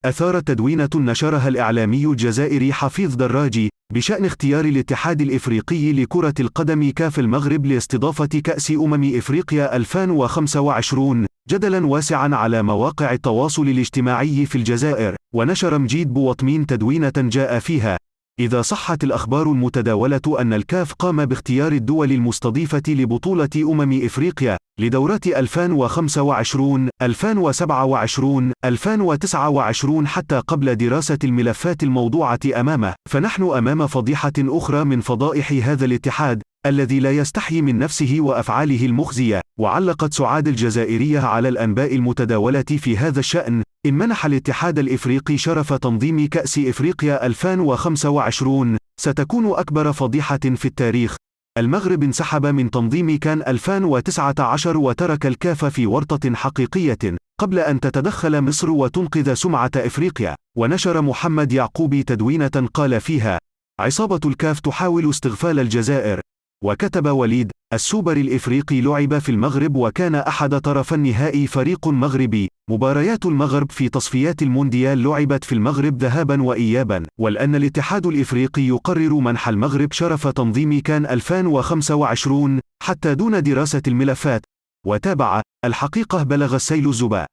أثارت تدوينة نشرها الإعلامي الجزائري حفيظ دراجي بشأن اختيار الاتحاد الإفريقي لكرة القدم كاف المغرب لاستضافة كأس إفريقيا 2025 جدلا واسعا على مواقع التواصل الاجتماعي في الجزائر. ونشر مجيد بوطمين تدوينة جاء فيها: إذا صحت الأخبار المتداولة أن الكاف قام باختيار الدول المستضيفة لبطولة إفريقيا لدورات 2025 2027 2029 حتى قبل دراسة الملفات الموضوعة أمامه، فنحن أمام فضيحة أخرى من فضائح هذا الاتحاد الذي لا يستحي من نفسه وأفعاله المخزية. وعلقت سعاد الجزائرية على الأنباء المتداولة في هذا الشأن: إن منح الاتحاد الإفريقي شرف تنظيم كأس إفريقيا 2025 ستكون أكبر فضيحة في التاريخ. المغرب انسحب من تنظيم كان 2019 وترك الكاف في ورطة حقيقية قبل أن تتدخل مصر وتنقذ سمعة إفريقيا. ونشر محمد يعقوبي تدوينة قال فيها: عصابة الكاف تحاول استغفال الجزائر. وكتب وليد: السوبر الإفريقي لعب في المغرب وكان أحد طرف النهائي فريق مغربي. مباريات المغرب في تصفيات المونديال لعبت في المغرب ذهابا وإيابا، والآن الاتحاد الإفريقي يقرر منح المغرب شرف تنظيم كان 2025 حتى دون دراسة الملفات. وتابع: الحقيقة بلغ السيل الزباء.